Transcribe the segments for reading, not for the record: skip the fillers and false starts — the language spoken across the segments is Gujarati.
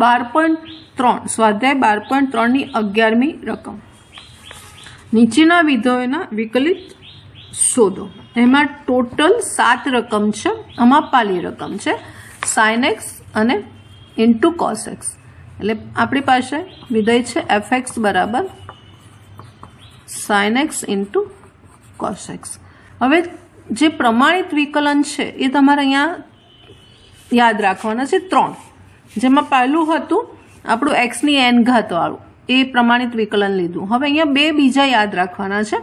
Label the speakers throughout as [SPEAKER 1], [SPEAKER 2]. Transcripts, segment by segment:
[SPEAKER 1] 12.3 સ્વાધ્યાય 12.3 ની 11મી રકમ નીચેના વિધેયોના વિકલિત શોધો। એમાં ટોટલ 7 રકમ છે। આમાં પાલી રકમ છે sin x અને ઇન્ટુ cos x, એટલે આપણી પાસે વિધેય છે fx બરાબર sin x into cos x। હવે જે પ્રમાણિત વિકલન છે એ તમારે અહીંયા યાદ રાખવાના છે 3, જેમાં પહેલું હતું આપણું x ની n ઘાત વાળું, એ પ્રમાણિત વિકલન લીધું। હવે અહીંયા 2 બીજા યાદ રાખવાના છે,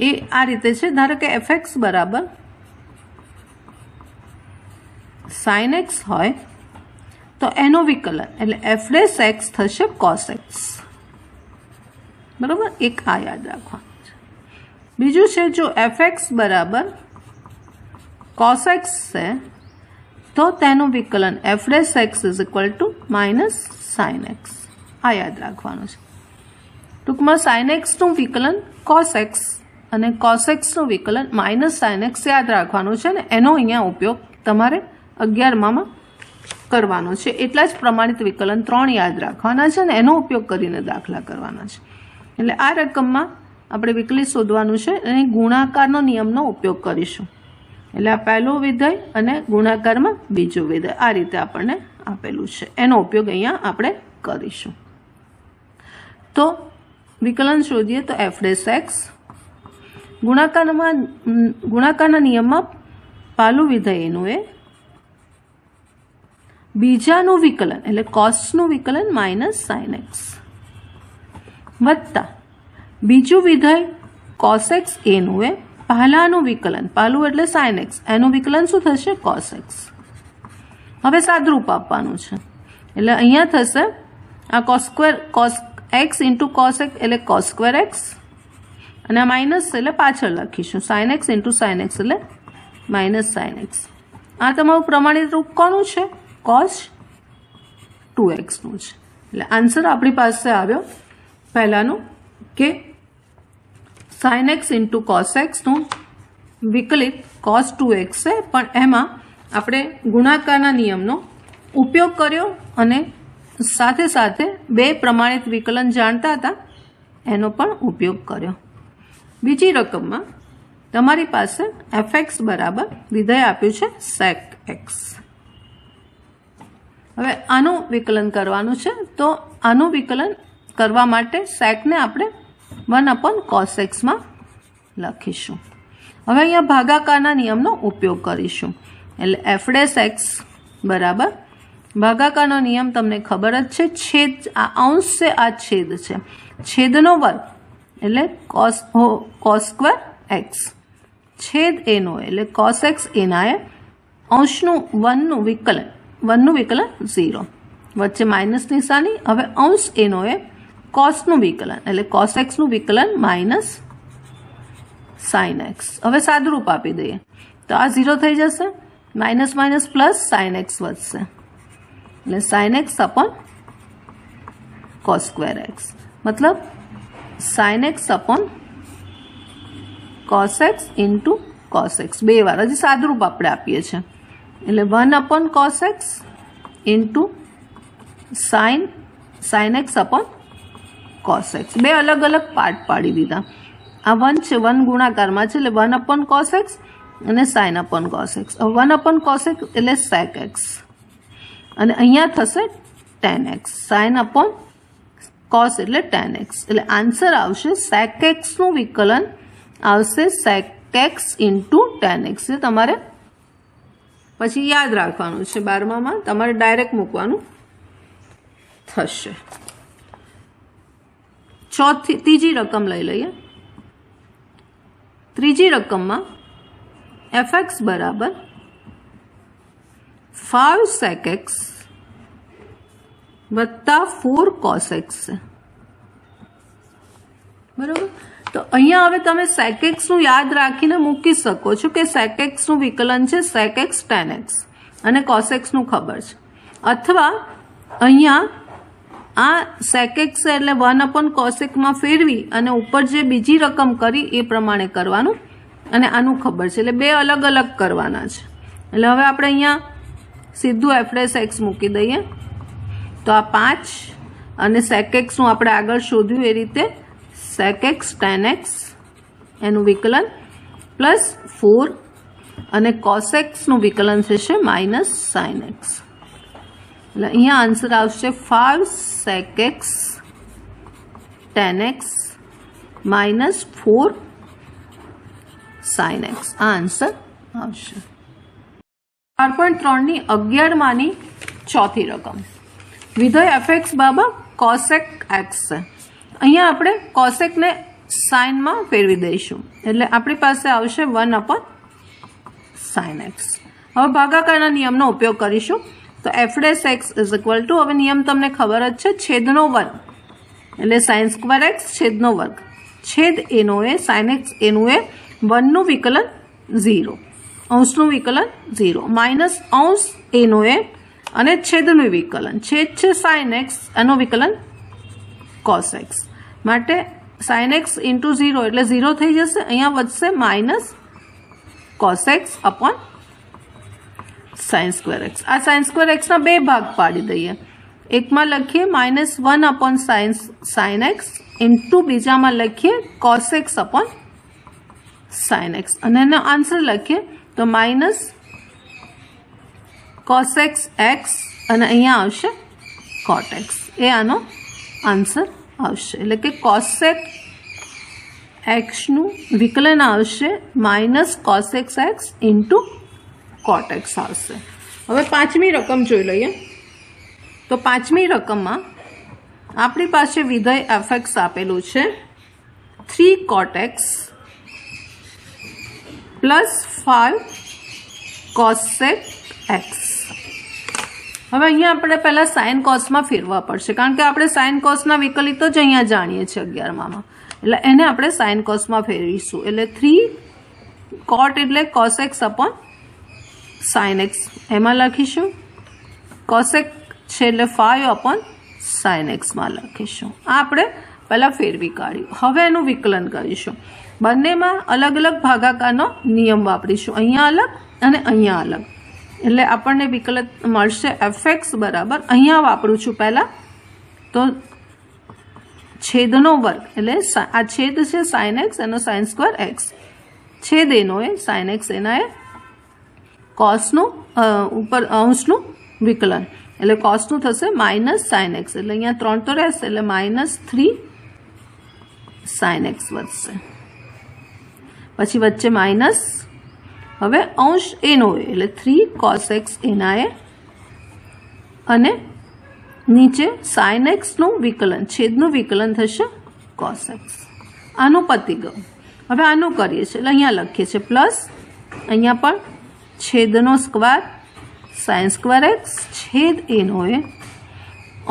[SPEAKER 1] એ આ રીતે છે। ધારો કે fx બરાબર sin x હોય તો એનું વિકલન એટલે f' x થશે cos x, બરાબર। એક આ યાદ રાખવાનું છે। બીજું છે જો fx બરાબર cos x છે તો તેનું વિકલન f' x is equal to minus sin x, આ યાદ રાખવાનું છે। ટૂંકમાં sin x નું વિકલન cos x અને cos x નું વિકલન માઇનસ sin x યાદ રાખવાનું છે, ને એનો અહીંયા ઉપયોગ તમારે 11માં કરવાનો છે। એટલા જ પ્રમાણિત વિકલન 3 યાદ રાખવાના છે ને એનો ઉપયોગ કરીને દાખલા કરવાના છે। એટલે આ રકમમાં આપણે વિકલિત શોધવાનું છે અને ગુણાકારનો નિયમનો ઉપયોગ કરીશું। એટલે આ પહેલું વિધેય અને ગુણાકારમાં બીજું વિધેય આ રીતે આપણને આપેલું છે, એનો ઉપયોગ અહીંયા આપણે કરીશું। તો વિકલન શોધીએ તો f' x ગુણાકારના નિયમમાં પહેલું વિધેય એનું એ, બીજાનું વિકલન એટલે કોસનું વિકલન માઇનસ sin x વત્તા બીજું વિધેય cos x એનું એ, પહેલાનું વિકલન, પહેલું એટલે sin x, એનું વિકલન શું થશે cos x। હવે સાદરૂપ આપવાનું છે એટલે અહીંયા થશે આ cos x into cos x એટલે cos સ્ક્વેર x, અને આ માઇનસ એટલે પાછળ લખીશું sin x into sin x એટલે માઇનસ sin x। આ તમારું પ્રમાણિત રૂપ કોનું છે? cos 2x નું છે। એટલે આન્સર આપણી પાસે આવ્યો પહેલાનું કે sin x into cos x નું વિકલિત cos 2x છે, પણ એમાં આપણે ગુણાકારના નિયમનો ઉપયોગ કર્યો અને સાથે સાથે 2 પ્રમાણિત વિકલન જાણતા હતા એનો પણ ઉપયોગ કર્યો। બીજી રકમમાં તમારી પાસે fx બરાબર વિધેય આપ્યું છે sec x। હવે આનું વિકલન કરવાનું છે, તો આનું વિકલન કરવા માટે સેકને આપણે 1/cos x માં લખીશું। હવે અહીંયા ભાગાકારના નિયમનો ઉપયોગ કરીશું, એટલે f' x બરાબર ભાગાકારનો નિયમ તમને ખબર જ છે, છેદ આ અંશ છે આ છેદ છે, છેદનો વર્ગ એટલે cos સ્ક્વેર x, છેદ એનો એટલે cos x એના એ, અંશનું 1નું વિકલન 0, વચ્ચે માઇનસ નિશાની। હવે અંશ એનો એ કોસનું વિકલન એટલે cos x નું વિકલન માઇનસ sin x। હવે સાદરૂપ આપી દઈએ તો આ 0 થઈ જશે, minus minus plus sin x વધશે, એટલે sin x upon cos square x, મતલબ sin x upon cos x into cos x, 2 વાર હજી સાદરૂપ આપણે આપીએ છીએ, એટલે 1/cos x into sin x upon cos x, 2 અલગ અલગ પાર્ટ પાડી દીધા। આ 1 છે, 1 ગુણાકારમાં છે એટલે 1/cos x અને sin/cos x। 1/cos x એટલે sec x અને અહીંયા થશે tan x, sin/cos એટલે tan x, એટલે આન્સર આવશે sec x નું વિકલન આવશે sec x into tan x। એ તમારે પછી યાદ રાખવાનું છે, 12માં તમારે ડાયરેક્ટ મૂકવાનું થશે। ત્રીજી રકમ લઈ લઈએ। ત્રીજી રકમમાં fx બરાબર 5 sec x વત્તા 4 cos x છે, બરાબર। તો અહીંયા હવે તમે sec x નું યાદ રાખીને મૂકી શકો છો કે sec x નું વિકલન છે sec x tan x અને cos x નું ખબર છે, અથવા અહીંયા આ sec x એટલે 1/cos x માં ફેરવી અને ઉપર જે બીજી રકમ કરી એ પ્રમાણે કરવાનું, અને આનું ખબર છે એટલે 2 અલગ અલગ કરવાના છે। એટલે હવે આપણે અહીંયા સીધું f' x મૂકી દઈએ તો આ 5 અને sec x નું આપણે આગળ શોધ્યું એ રીતે sec x tan x એનું વિકલન પ્લસ 4 અને cos x નું વિકલન થશે માઇનસ sin x. એટલે અહીંયા આન્સર આવશે 5 sec x tan x minus 4 sin x. આ આન્સર આવશે. 4.3 ની 11 માની ચોથી રકમ વિધેય fx બરાબર cosec x છે. અહીંયા આપણે cosec ને sin માં ફેરવી દઈશું એટલે આપણી પાસે આવશે 1/sin x. હવે ભાગાકારના નિયમનો ઉપયોગ કરીશું તો f' x હવે નિયમ તમને ખબર જ છે છેદનો વર્ગ એટલે sin સ્ક્વેર x છેદનો વર્ગ છેદ એનો એ sin x એનું એ 1 નું વિકલન 0 અંશનું વિકલન 0 માઇનસ અંશ એનો એ અને છેદનું વિકલન છેદ છે sin x એનું વિકલન cos x માટે sin x into 0 એટલે 0 થઈ જશે. અહીંયા વધશે minus cos x upon sin square x. આ sin સ્ક્વેર x ના બે ભાગ પાડી દઈએ. એકમાં લખીએ -1 upon sin x ઇન્ટુ બીજામાં લખીએ cos x upon sin x અને એનો આન્સર લખીએ તો માઇનસ cos x x અને અહીંયા આવશે cot x. એ આનો આન્સર આવશે એટલે કે cosec x નું વિકલન આવશે minus cos x x into cot x આવશે. હવે પાંચમી રકમ જોઈ લઈએ તો પાંચમી રકમમાં આપણી પાસે વિધેય fx આપેલું છે 3 cot x plus 5 cosec x. હવે અહીંયા આપણે પહેલા સાઇન કોસમાં ફેરવા પડશે કારણ કે આપણે સાઇન કોસના વિકલિતો જ અહીંયા જાણીએ છીએ 11માં એટલે એને આપણે સાઇન કોસમાં ફેરવીશું એટલે 3 cot એટલે cos x upon sin x એમાં લખીશું cosec છે એટલે 5 upon sin x માં લખીશું. આ આપણે પહેલાં ફેરવી કાઢ્યું. હવે એનું વિકલન કરીશું. બંનેમાં અલગ અલગ ભાગાકારનો નિયમ વાપરીશું અહીંયા અલગ અને અહીંયા અલગ એટલે આપણને વિકલન મળશે fx બરાબર અહીંયા વાપરું છું પહેલાં તો છેદનો વર્ગ એટલે આ છેદ છે sin x એનો sin સ્ક્વેર x છેદ એનો એ sin x એના એ કોસનું ઉપર અંશનું વિકલન એટલે કોસનું થશે માઇનસ sin x એટલે અહીંયા 3 તો રહેશે એટલે -3 sin x વધશે પછી વચ્ચે માઇનસ હવે અંશ એનો એટલે 3 cos x એના એ અને નીચે sin x નું વિકલન છેદનું વિકલન થશે cos x. આનું પતી ગયું. હવે આનું કરીએ છીએ એટલે અહીંયા લખીએ છીએ પ્લસ અહીંયા પણ છેદનો સ્ક્વેર sin સ્ક્વેર x છેદ એનો એ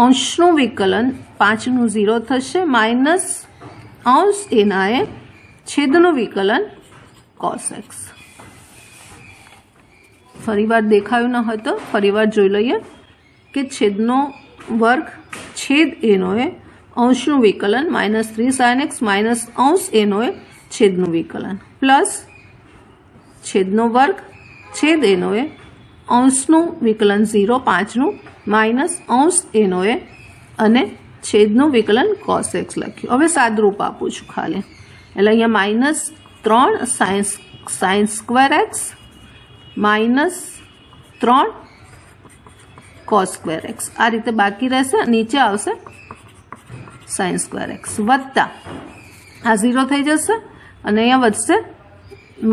[SPEAKER 1] અંશનું વિકલન 5 નું 0 થશે માઇનસ અંશ એના એ છેદનું વિકલન cos x. ફરીવાર દેખાયું ન હતો ફરીવાર જોઈ લઈએ કે છેદનો વર્ગ છેદ એનો એ અંશનું વિકલન -3 sin x માઇનસ અંશ એનો એ છેદનું વિકલન પ્લસ છેદનો વર્ગ છેદ એનો એ અંશનું વિકલન 0 5નું માઇનસ અંશ એનો એ અને છેદનું વિકલન cos x લખ્યું. હવે સાદરૂપ આપું છું ખાલી એટલે અહીંયા -3 sin square x minus 3 cos square x આ રીતે બાકી રહેશે. નીચે આવશે sin સ્ક્વેર x વત્તા આ 0 થઈ જશે અને અહીંયા વધશે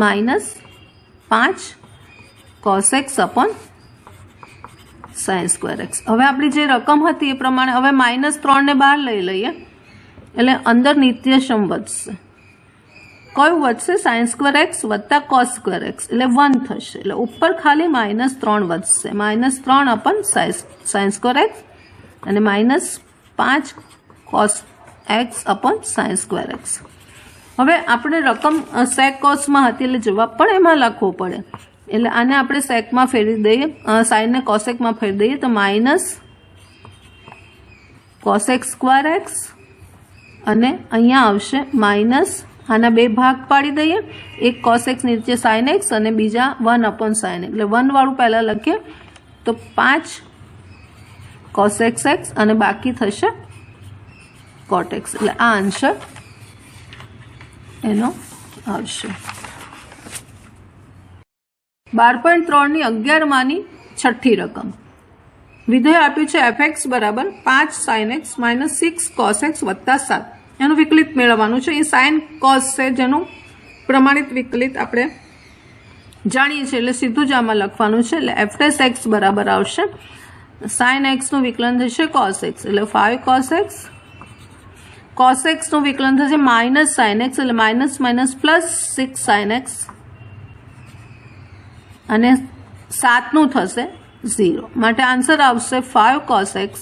[SPEAKER 1] -5 cos x upon sin square x. હવે આપણી જે રકમ હતી એ પ્રમાણે હવે -3 ને બહાર લઈ લઈએ એટલે અંદર નિત્યસમ વધશે. કયું વધશે sin સ્ક્વેર x વત્તા cos સ્ક્વેર x એટલે 1 થશે એટલે ઉપર ખાલી -3 વધશે -3 upon sin સ્ક્વેર x અને -5 cos x upon sin square x. હવે આપણે રકમ sec cosમાં હતી એટલે જવાબ પણ એમાં લખવો પડે એટલે આને આપણે secમાં ફેરવી દઈએ sin ને cosecમાં ફેરવી દઈએ તો માઇનસ cosec સ્ક્વેર x અને અહીંયા આવશે માઇનસ આના બે ભાગ પાડી દઈએ એક cos x નીચે sin x અને બીજા 1 upon sin x એટલે 1 વાળું પહેલાં લખીએ તો 5 cos x અને બાકી થશે cot x. એટલે આ આન્સર એનો આવશે. 12.3 ની 11માંની છઠ્ઠી રકમ. વિધેય આપ્યું છે fx બરાબર 5 sin x minus 6 cos x વત્તા 7. એનું વિકલિત મેળવવાનું છે. એ સાઇન કોસ છે જેનું પ્રમાણિત વિકલિત આપણે જાણીએ છીએ એટલે સીધું જ આમાં લખવાનું છે. એટલે f' x બરાબર આવશે sin x નું વિકલન થશે cos x એટલે 5 cos x. cos x નું વિકલન થશે માઇનસ sin x એટલે minus minus plus 6 sin x અને 7 નું થશે 0. માટે આન્સર આવશે 5 cos x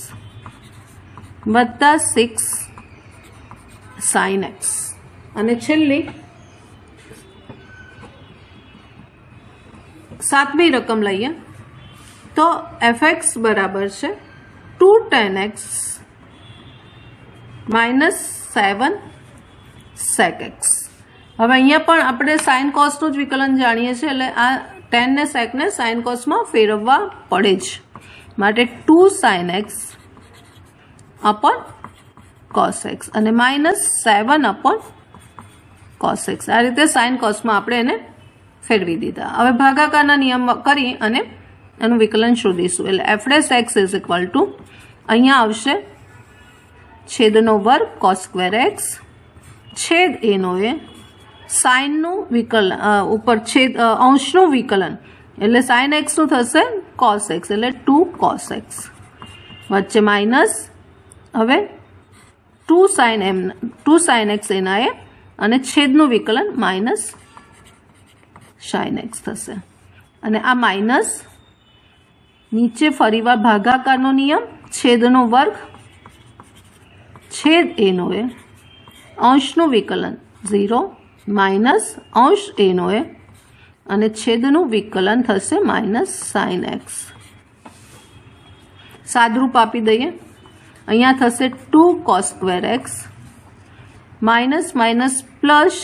[SPEAKER 1] વત્તા 6 sin x. અને છેલ્લી 7મી રકમ લઈએ તો fx બરાબર છે 2 tan x minus 7 sec x. હવે અહીંયા પણ આપણે સાઇન કોસનું જ વિકલન જાણીએ છીએ એટલે આ tan ને sec ને સાઇન કોસમાં ફેરવવા પડે જ. માટે 2 sin x upon cos x અને માઇનસ 7 અપોન cos x. આ રીતે સાઇન કોસમાં આપણે એને ફેરવી દીધા. હવે ભાગાકારના નિયમ કરી અને એનું વિકલન શોધીશું. એટલે f' x is equal to અહીંયા આવશે છેદનો વર્ગ cos સ્ક્વેર x છેદ એનો એ સાઇનનું વિકલન ઉપર છેદ અંશનું વિકલન એટલે sin x નું થશે cos x એટલે 2 cos x વચ્ચે માઇનસ હવે 2 sin x એના એ અને છેદનું વિકલન માઇનસ sin x થશે. અને આ માઇનસ નીચે ફરીવાર ભાગાકારનો નિયમ છેદનો વર્ગ છેદ એનો એ અંશનું વિકલન 0 માઇનસ અંશ એનો એ અને છેદનું વિકલન થશે માઇનસ sin x. સાદરૂપ આપી દઈએ. અહીંયા થશે 2 cos square x minus minus plus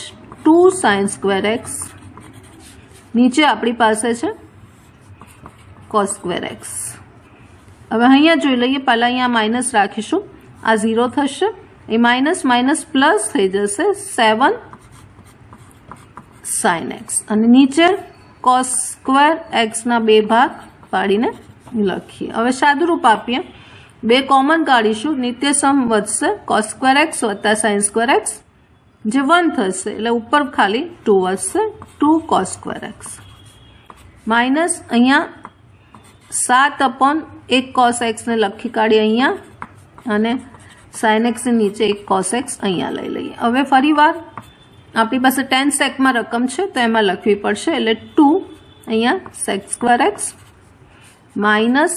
[SPEAKER 1] 2 sin square x. નીચે આપણી પાસે છે cos સ્ક્વેર x. હવે અહીંયા જોઈ લઈએ. પહેલાં અહીંયા માઇનસ રાખીશું. આ 0 થશે એ માઇનસ માઇનસ પ્લસ થઈ જશે 7 sin x અને નીચે cos સ્ક્વેર x ના 2 ભાગ પાડીને લખીએ. હવે સાદુરૂપ આપીએ. 2 કોમન કાઢીશું. નિત્યસમ વધશે cos સ્ક્વેર x વત્તા sin સ્ક્વેર x જે 1 થશે એટલે ઉપર ખાલી 2 વધશે 2 cos સ્ક્વેર x માઇનસ અહીંયા 7 અપોન 1 cos x ને લખી કાઢીએ અહીંયા અને sin x ની નીચે 1 cos x અહીંયા લઈ લઈએ. હવે ફરીવાર આપણી પાસે tan sec માં રકમ છે તો એમાં લખવી પડશે એટલે 2 અહીંયા sec સ્ક્વેર x માઇનસ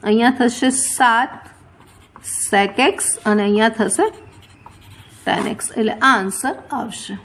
[SPEAKER 1] અહીંયા થશે 7 sec x અને અહીંયા થશે tan x એટલે આ આન્સર આવશે.